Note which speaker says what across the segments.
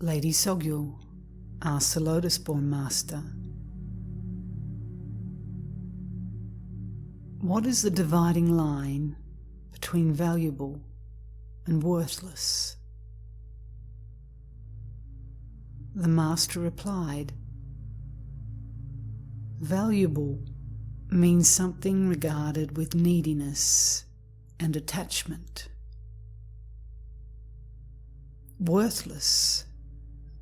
Speaker 1: Lady Sogyal asked the Lotus-born Master, "What is the dividing line between valuable and worthless?" The Master replied, "Valuable means something regarded with neediness and attachment. Worthless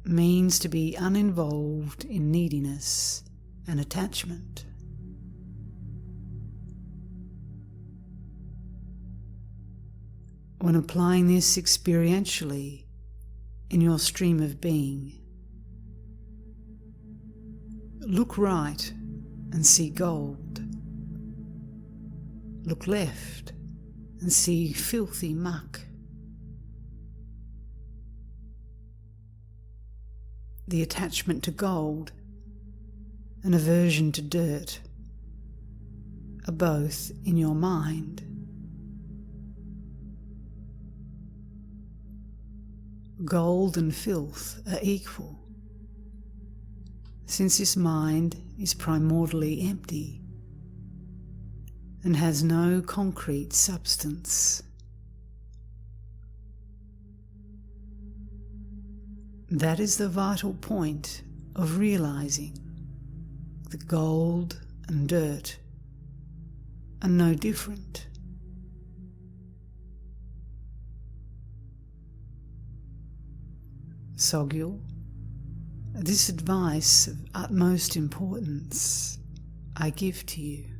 Speaker 1: means to be uninvolved in neediness and attachment." When applying this experientially in your stream of being, look right and see gold. Look left and see filthy muck. The attachment to gold and aversion to dirt are both in your mind. Gold and filth are equal, since this mind is primordially empty and has no concrete substance. That is the vital point of realizing that gold and dirt are no different. Sogyal, this advice of utmost importance I give to you.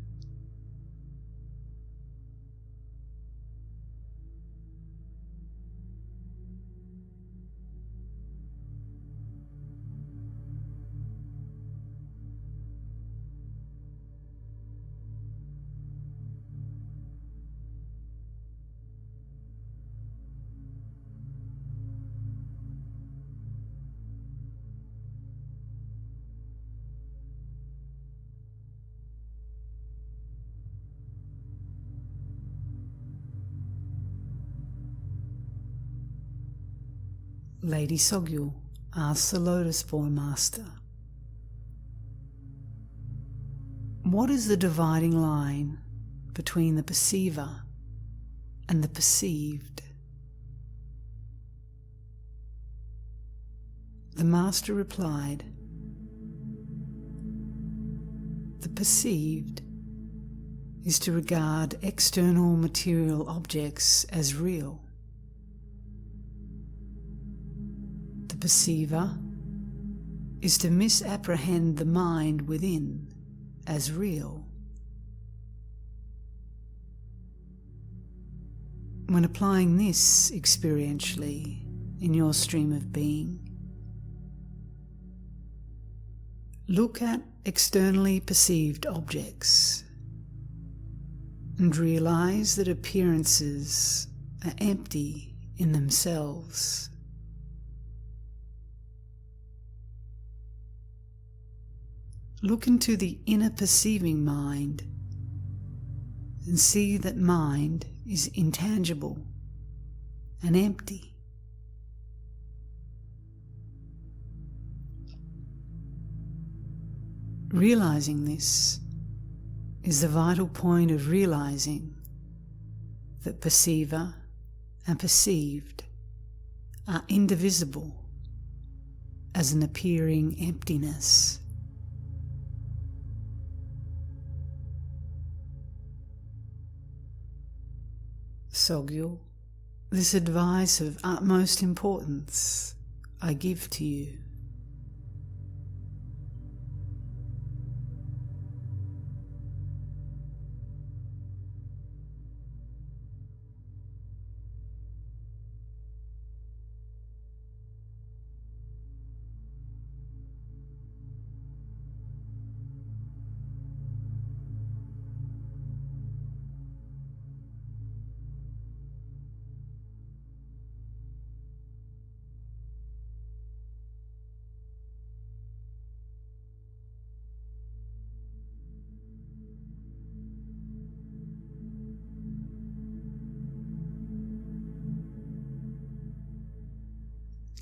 Speaker 1: Lady Sogyal asked the Lotus-born Master, "What is the dividing line between the perceiver and the perceived?" The Master replied, "The perceived is to regard external material objects as real. The perceiver is to misapprehend the mind within as real. When applying this experientially in your stream of being, look at externally perceived objects and realize that appearances are empty in themselves. Look into the inner perceiving mind and see that mind is intangible and empty. Realizing this is the vital point of realizing that perceiver and perceived are indivisible as an appearing emptiness. Sogyal, this advice of utmost importance I give to you.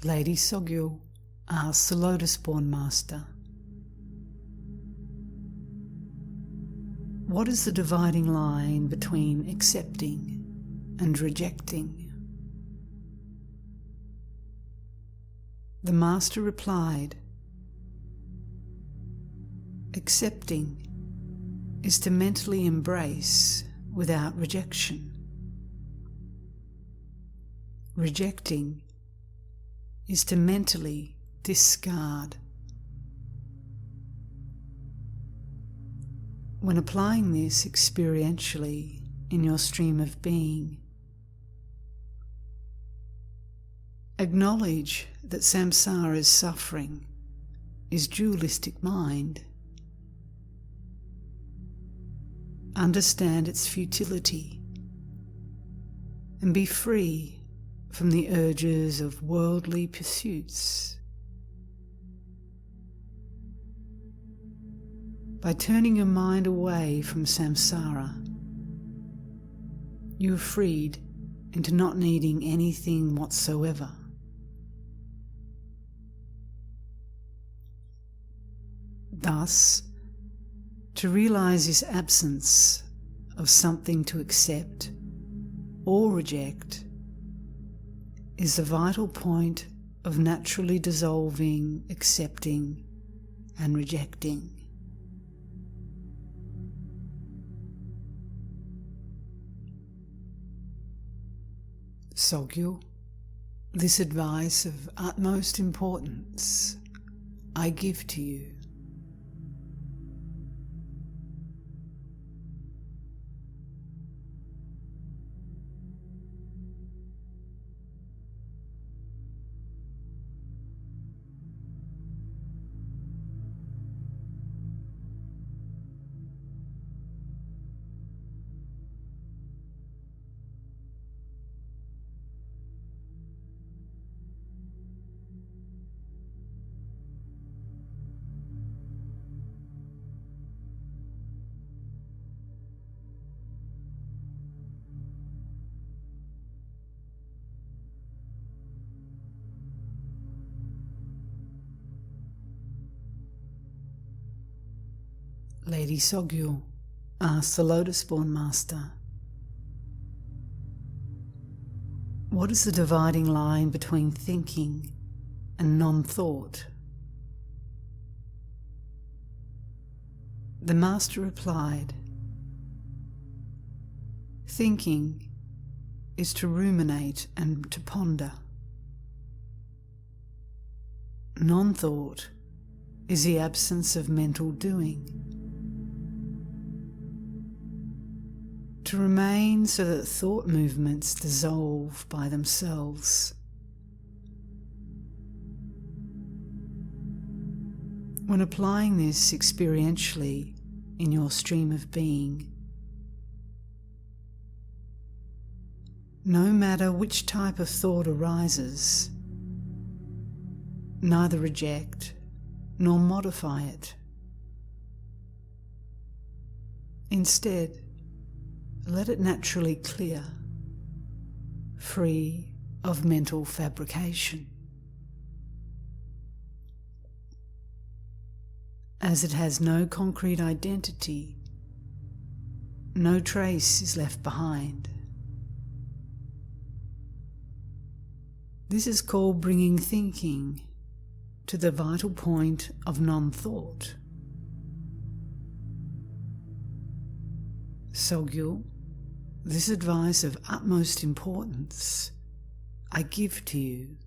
Speaker 1: Lady Sogyo asks the lotus-born master, what is the dividing line between accepting and rejecting? The master replied, accepting is to mentally embrace without rejection. Rejecting is to mentally discard. When applying this experientially in your stream of being, acknowledge that samsara's suffering is dualistic mind. Understand its futility and be free from the urges of worldly pursuits. By turning your mind away from samsara, you are freed into not needing anything whatsoever. Thus, to realize this absence of something to accept or reject is the vital point of naturally dissolving, accepting, and rejecting. Sogyo, this advice of utmost importance I give to you. Lady Sogyo asked the lotus-born master, what is the dividing line between thinking and non-thought? The master replied, thinking is to ruminate and to ponder. Non-thought is the absence of mental doing. To remain so that thought movements dissolve by themselves. When applying this experientially in your stream of being, no matter which type of thought arises, neither reject nor modify it. Instead, let it naturally clear, free of mental fabrication. As it has no concrete identity, no trace is left behind. This is called bringing thinking to the vital point of non-thought. Sogyo, this advice of utmost importance I give to you.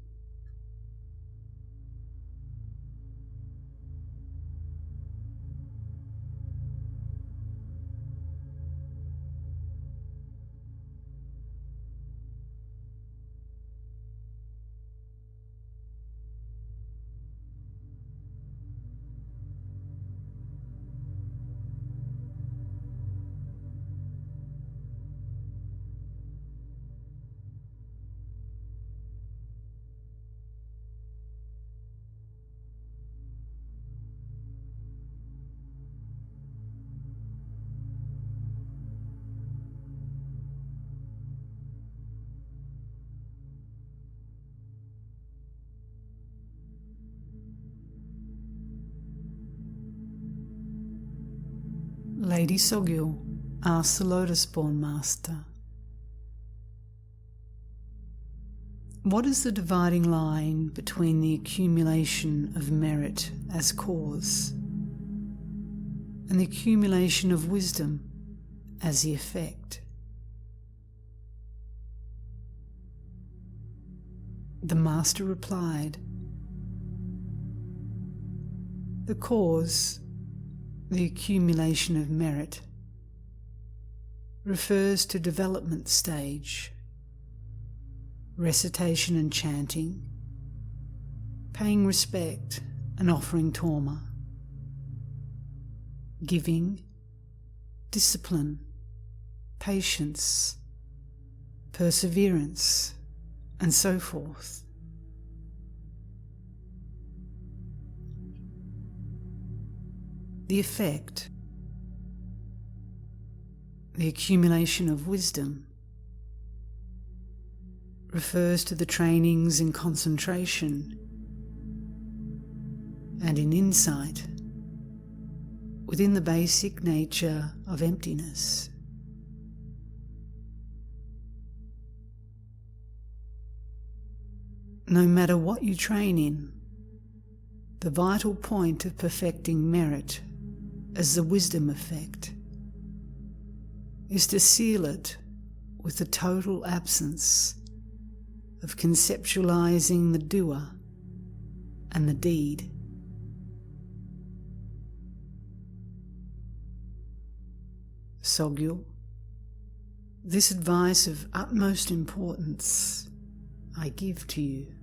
Speaker 1: Lady Sogyal asks the lotus-born master, what is the dividing line between the accumulation of merit as cause and the accumulation of wisdom as the effect? The master replied, the cause, the accumulation of merit, refers to development stage, recitation and chanting, paying respect and offering terma, giving, discipline, patience, perseverance, and so forth. The effect, the accumulation of wisdom, refers to the trainings in concentration and in insight within the basic nature of emptiness. No matter what you train in, the vital point of perfecting merit as the wisdom effect is to seal it with the total absence of conceptualizing the doer and the deed. Sogyal, this advice of utmost importance I give to you.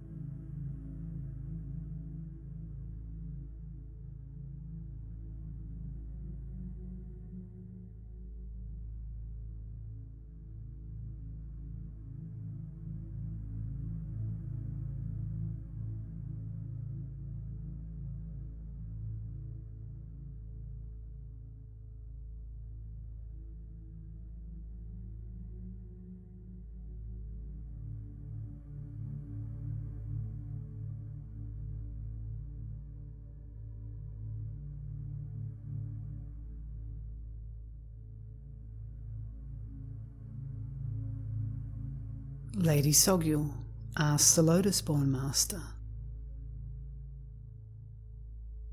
Speaker 1: Lady Sogyal asks the lotus-born master,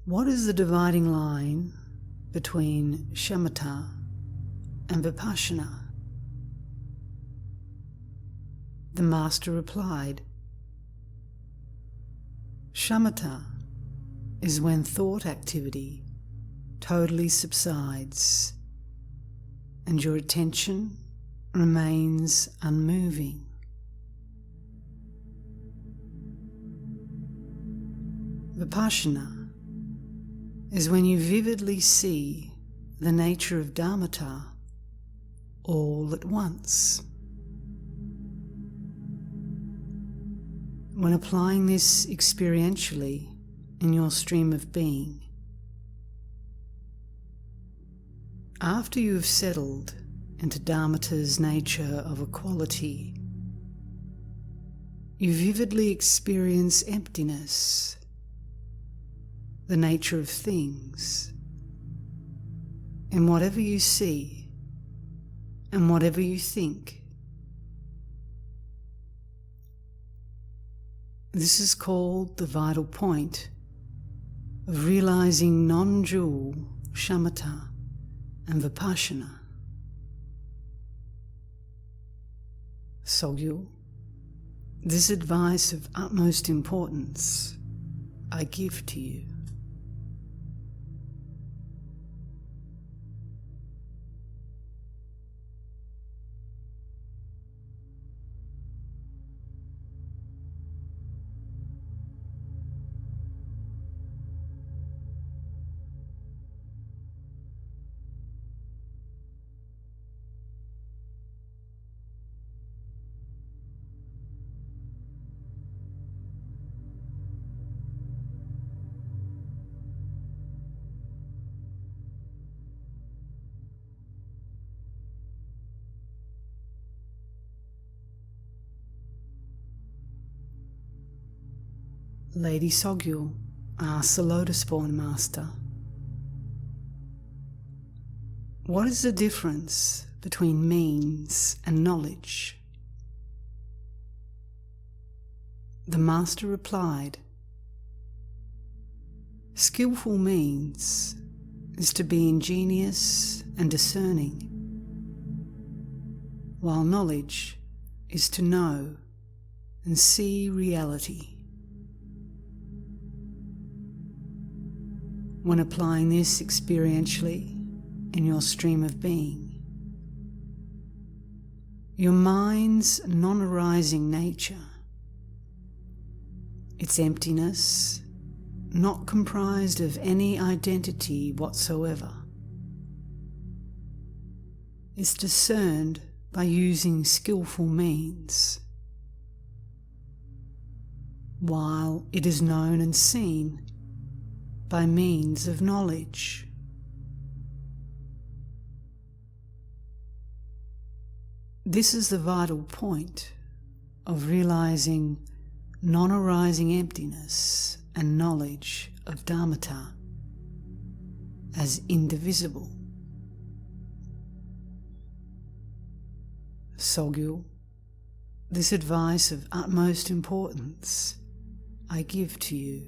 Speaker 1: what is the dividing line between Shamatha and vipassana? The master replied, Shamatha is when thought activity totally subsides and your attention remains unmoving. Vipassana is when you vividly see the nature of dharmata all at once. When applying this experientially in your stream of being, after you have settled into dharmata's nature of equality, you vividly experience emptiness, the nature of things, in whatever you see and whatever you think. This is called the vital point of realizing non-dual shamatha and vipassana. Sogyal, this advice of utmost importance I give to you. Lady Sogyal asks the lotus-born master, What is the difference between means and knowledge? The master replied, skillful means is to be ingenious and discerning, while knowledge is to know and see reality. When applying this experientially in your stream of being, your mind's non-arising nature, its emptiness, not comprised of any identity whatsoever, is discerned by using skillful means, while it is known and seen by means of knowledge. This is the vital point of realizing non-arising emptiness and knowledge of dharmata as indivisible. Sogyu, this advice of utmost importance I give to you.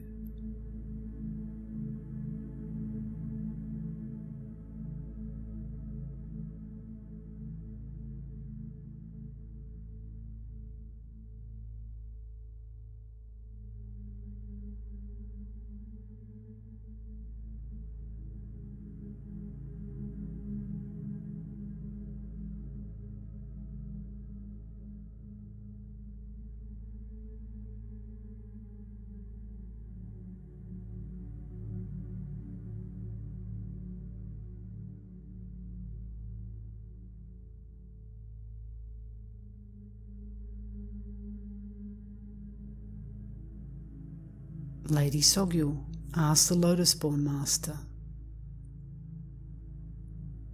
Speaker 1: Lady Sogyu asked the lotus-born master,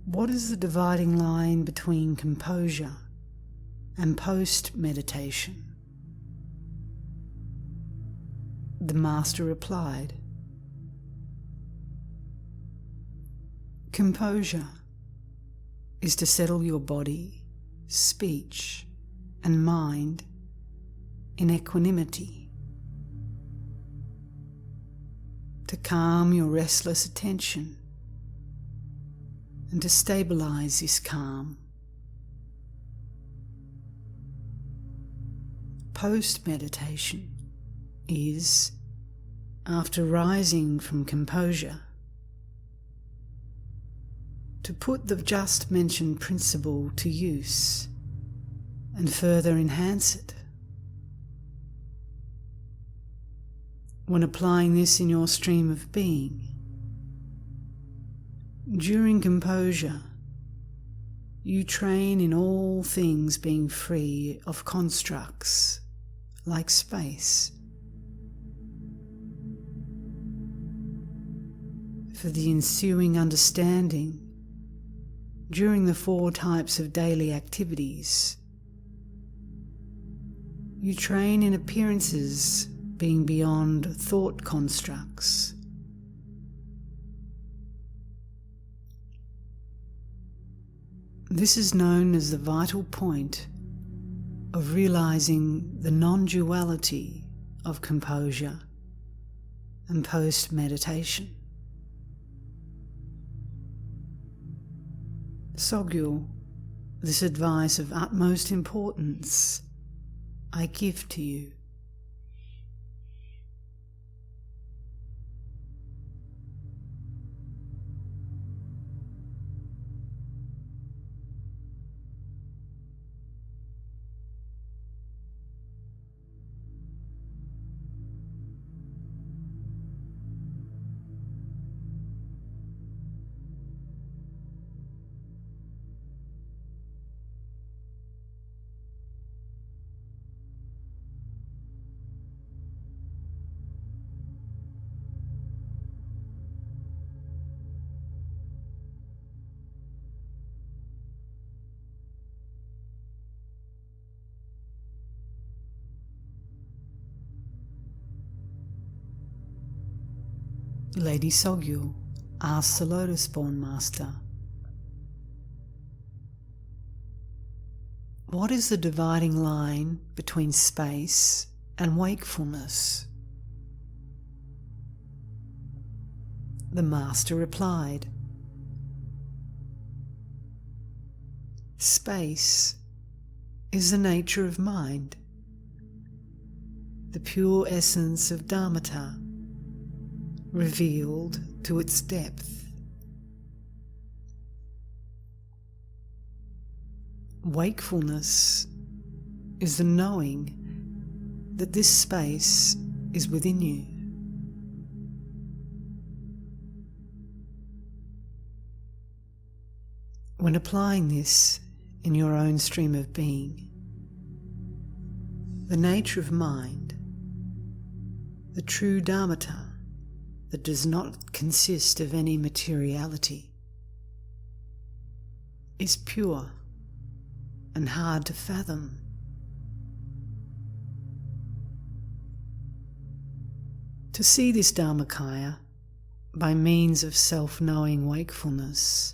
Speaker 1: what is the dividing line between composure and post-meditation? The master replied, composure is to settle your body, speech, and mind in equanimity, to calm your restless attention and to stabilize this calm. Post-meditation is, after rising from composure, to put the just mentioned principle to use and further enhance it. When applying this in your stream of being, during composure, you train in all things being free of constructs like space. For the ensuing understanding, during the 4 types of daily activities, you train in appearances being beyond thought constructs. This is known as the vital point of realizing the non-duality of composure and post-meditation. Sogyu, this advice of utmost importance I give to you. Lady Sogyu asked the lotus-born master, What is the dividing line between space and wakefulness? The Master replied, space is the nature of mind, the pure essence of dharmata, revealed to its depth. Wakefulness is the knowing that this space is within you. When applying this in your own stream of being, the nature of mind, the true dharmata that does not consist of any materiality, is pure and hard to fathom. To see this Dharmakaya by means of self-knowing wakefulness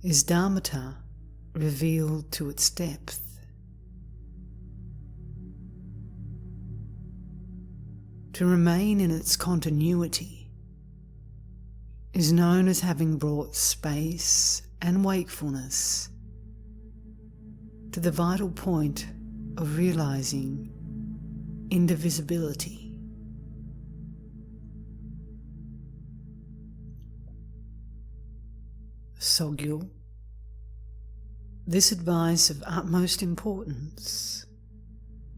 Speaker 1: is dharmata revealed to its depth. To remain in its continuity is known as having brought space and wakefulness to the vital point of realizing indivisibility. Sogyo, this advice of utmost importance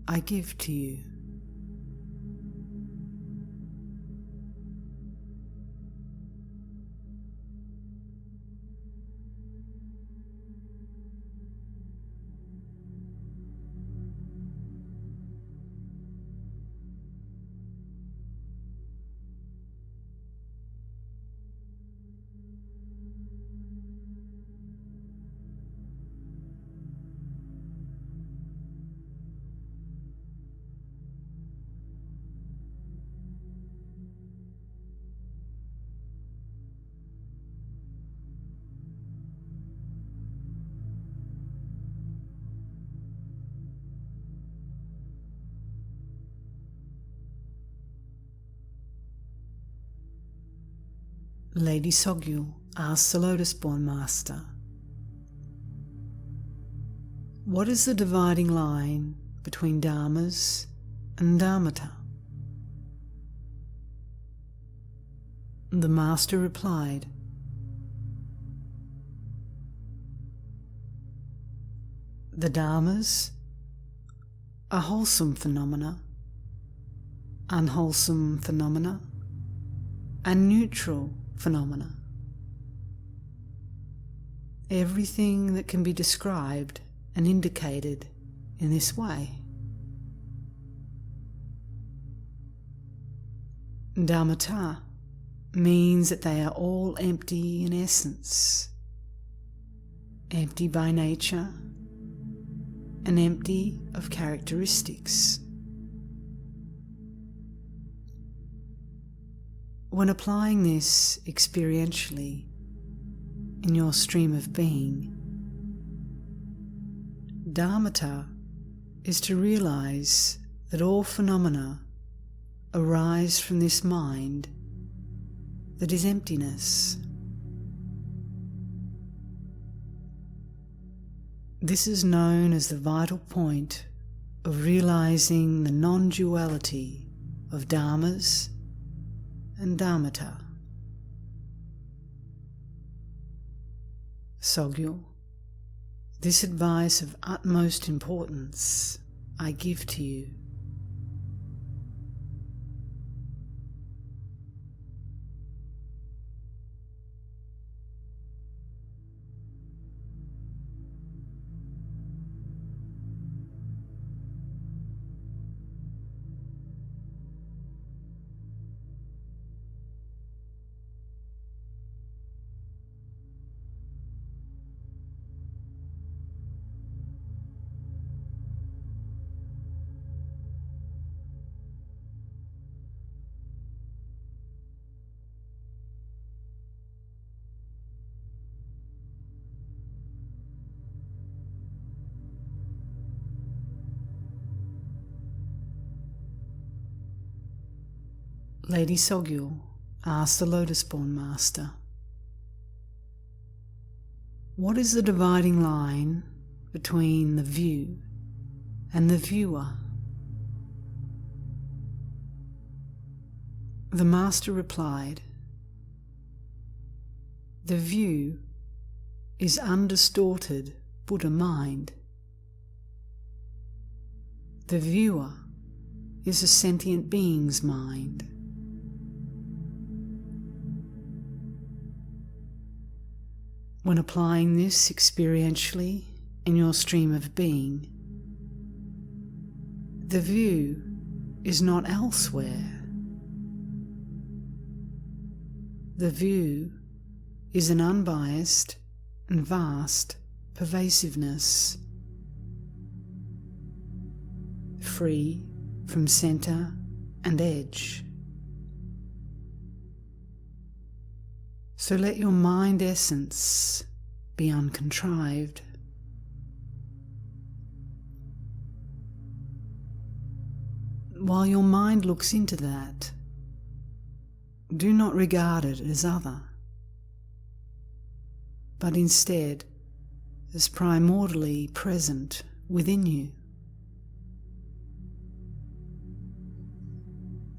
Speaker 1: I give to you. Lady Sogyo asked the Lotus-born Master, what is the dividing line between Dharmas and dharmata? The Master replied, the Dharmas are wholesome phenomena, unwholesome phenomena, and neutral phenomena. Everything that can be described and indicated in this way. Dharmata means that they are all empty in essence, empty by nature, and empty of characteristics. When applying this experientially in your stream of being, dharmata is to realize that all phenomena arise from this mind that is emptiness. This is known as the vital point of realizing the non-duality of dharmas and dharmata. Sogyo, this advice of utmost importance I give to you. Lady Sogyal asked the Lotus-born Master, what is the dividing line between the view and the viewer? The Master replied, the view is undistorted Buddha mind. The viewer is a sentient being's mind. When applying this experientially in your stream of being, the view is not elsewhere. The view is an unbiased and vast pervasiveness, free from center and edge. So let your mind essence be uncontrived. While your mind looks into that, do not regard it as other, but instead as primordially present within you.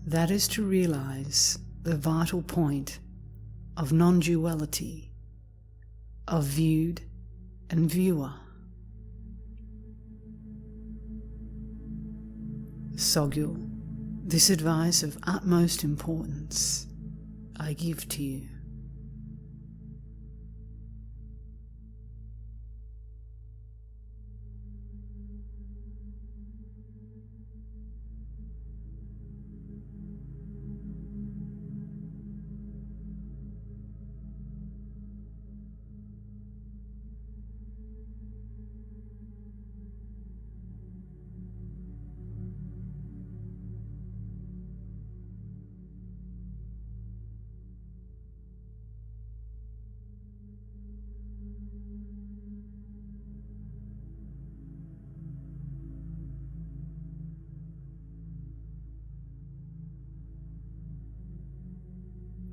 Speaker 1: That is to realize the vital point of non-duality, of viewed and viewer. Sogyal, this advice of utmost importance I give to you.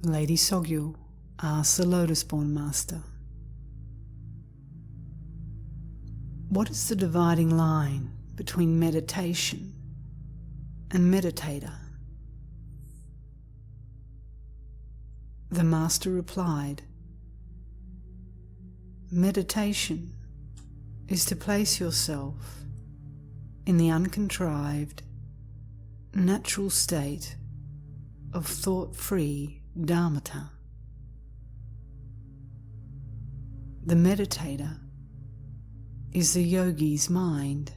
Speaker 1: Lady Sogyal asked the Lotus-born Master, what is the dividing line between meditation and meditator? The Master replied, meditation is to place yourself in the uncontrived, natural state of thought-free dharmata. The meditator is the yogi's mind.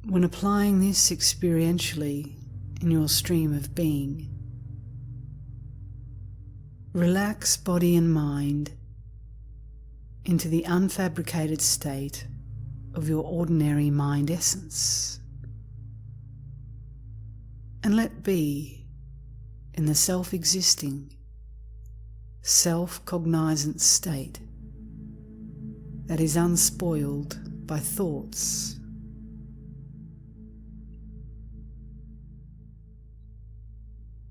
Speaker 1: When applying this experientially in your stream of being, relax body and mind into the unfabricated state of your ordinary mind essence, and let be in the self-existing, self-cognizant state that is unspoiled by thoughts.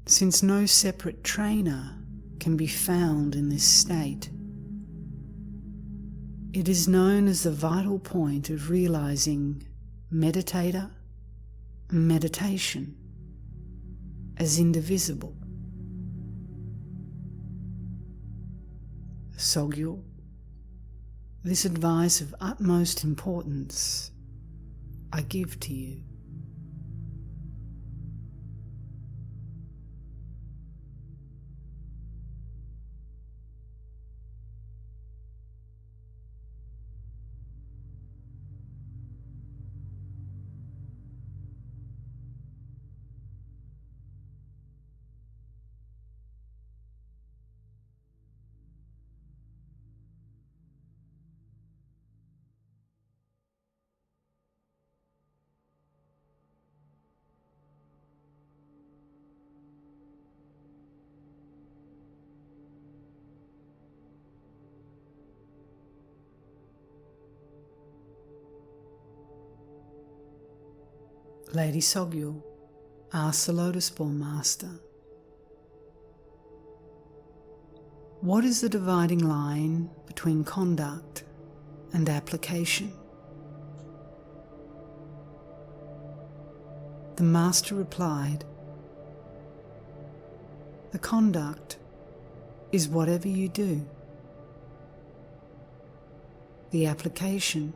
Speaker 1: Since no separate trainer can be found in this state, it is known as the vital point of realizing meditator and meditation as indivisible. Sogyal, this advice of utmost importance I give to you. Lady Sogyal asks the Lotus-born Master, what is the dividing line between conduct and application? The Master replied, the conduct is whatever you do. The application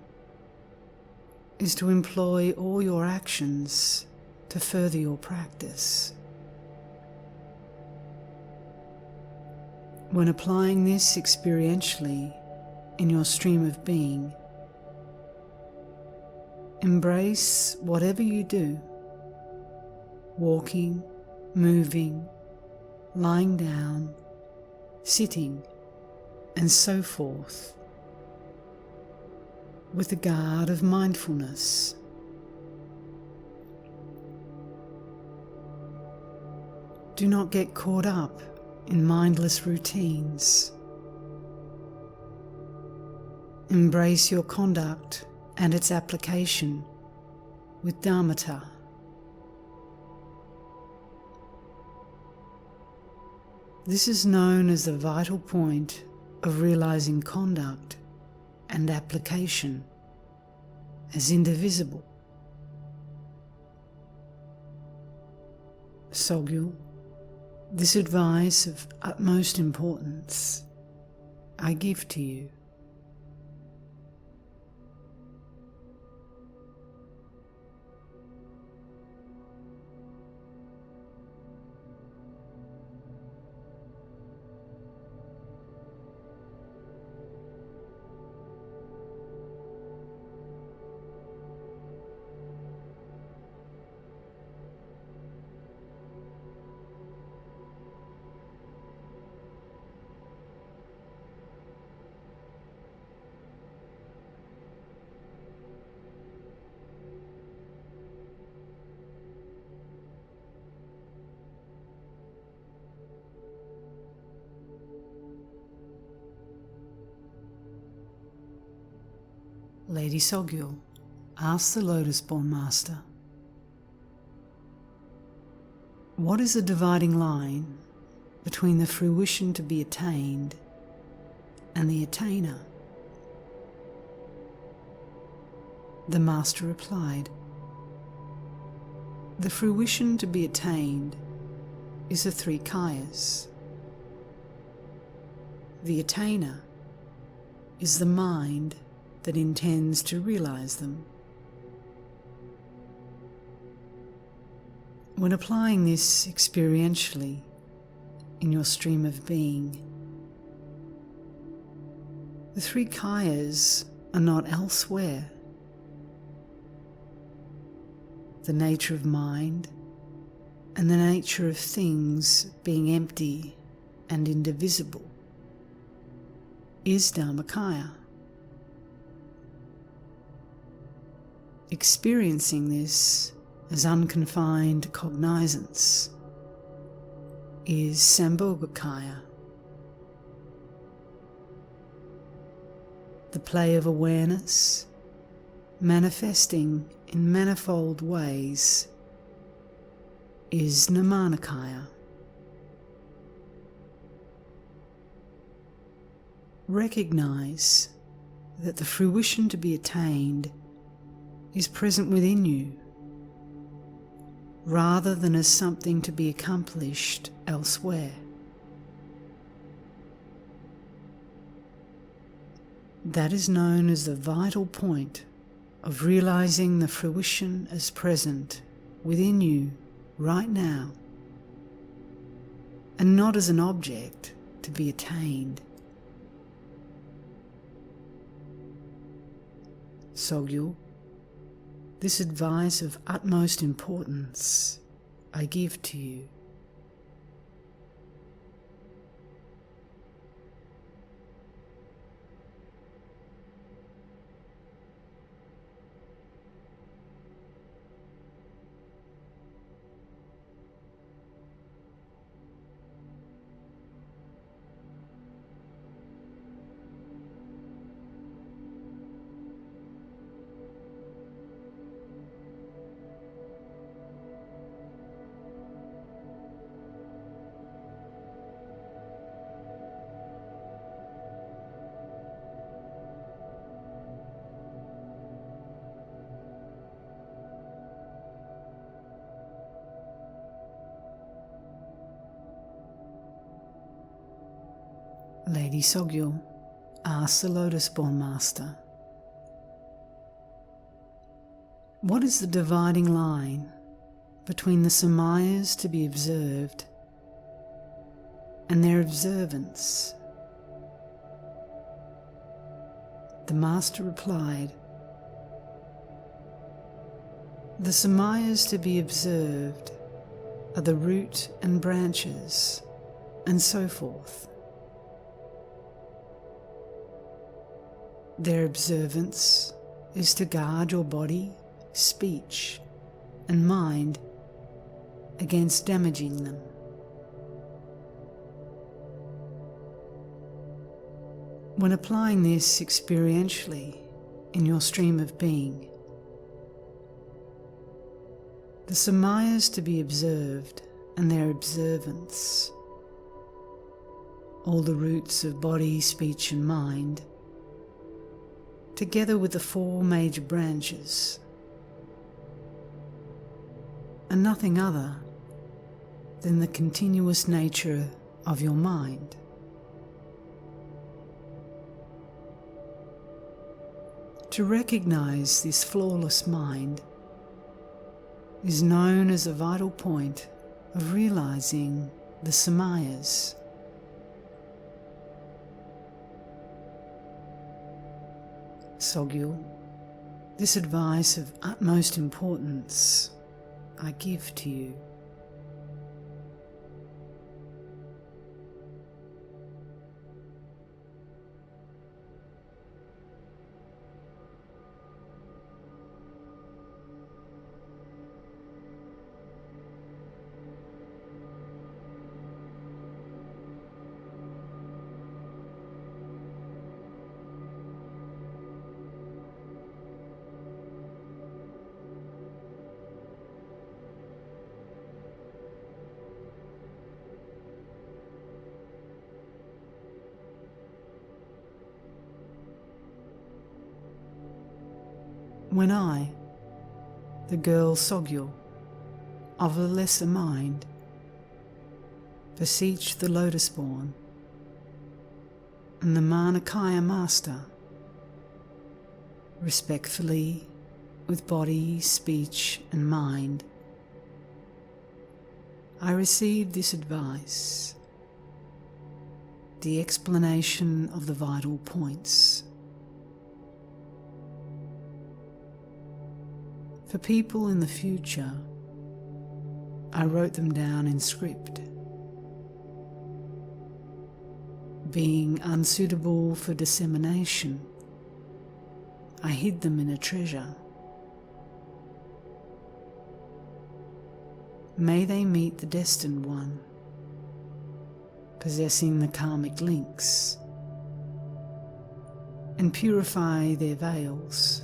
Speaker 1: is to employ all your actions to further your practice. When applying this experientially in your stream of being, embrace whatever you do, walking, moving, lying down, sitting, and so forth, with the guard of mindfulness. Do not get caught up in mindless routines. Embrace your conduct and its application with dharmata. This is known as the vital point of realizing conduct and application as indivisible. Sogyal, this advice of utmost importance I give to you. Lady Sogyal asks the Lotus-born Master, what is the dividing line between the fruition to be attained and the attainer? The Master replied, the fruition to be attained is the three kayas. The attainer is the mind that intends to realize them. When applying this experientially in your stream of being, the three kayas are not elsewhere. The nature of mind and the nature of things being empty and indivisible is Dharmakaya. Experiencing this as unconfined cognizance is Sambhogakaya. The play of awareness manifesting in manifold ways is Nirmanakaya. Recognize that the fruition to be attained is present within you, rather than as something to be accomplished elsewhere. That is known as the vital point of realizing the fruition as present within you right now, and not as an object to be attained. Sogyal, this advice of utmost importance I give to you. Lady Sogyal asked the Lotus-born Master, "What is the dividing line between the Samayas to be observed and their observance?" The Master replied, "The Samayas to be observed are the root and branches, and so forth. Their observance is to guard your body, speech, and mind against damaging them. When applying this experientially in your stream of being, the Samayas to be observed and their observance, all the roots of body, speech, and mind, together with the four major branches, are nothing other than the continuous nature of your mind. To recognize this flawless mind is known as a vital point of realizing the Samayas. Sogyal, this advice of utmost importance I give to you. When I, the girl Sogyal, of a lesser mind, beseech the Lotus-born and the Manakaya Master, respectfully, with body, speech, and mind, I receive this advice, the explanation of the vital points. For people in the future, I wrote them down in script. Being unsuitable for dissemination, I hid them in a treasure. May they meet the destined one, possessing the karmic links, and purify their veils,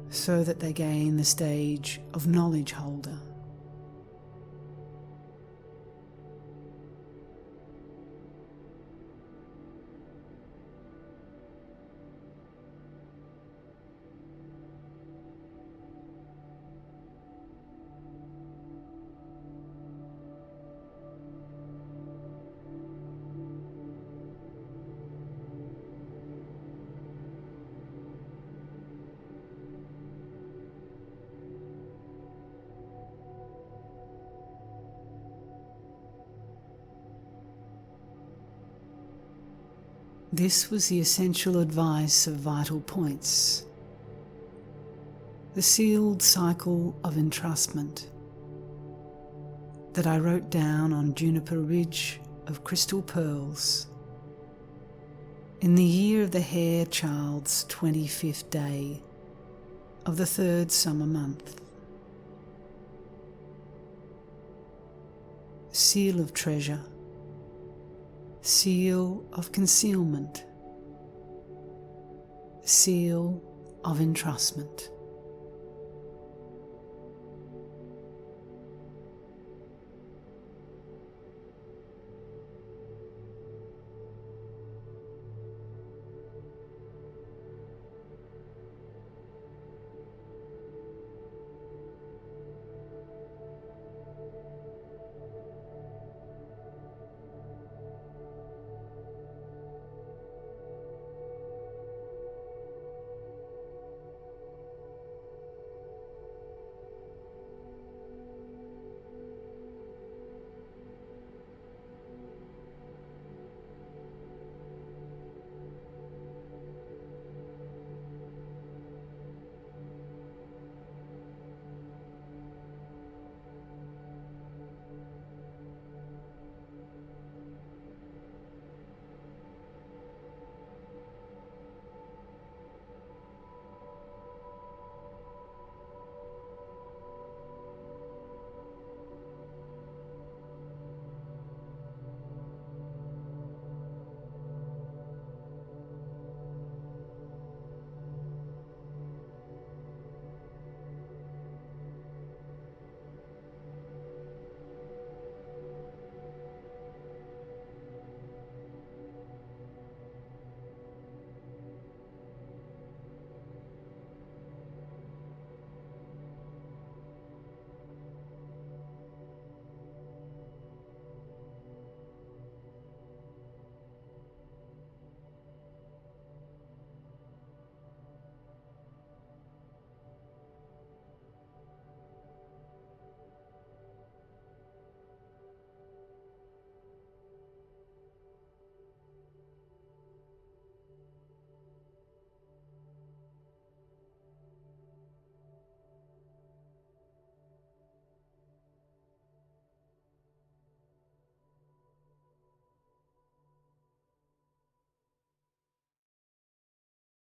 Speaker 1: so that they gain the stage of knowledge holder. This was the essential advice of vital points, the sealed cycle of entrustment that I wrote down on Juniper ridge of crystal pearls in the year of the hare child's 25th day of the 3rd summer month. Seal of treasure, seal of concealment, seal of entrustment.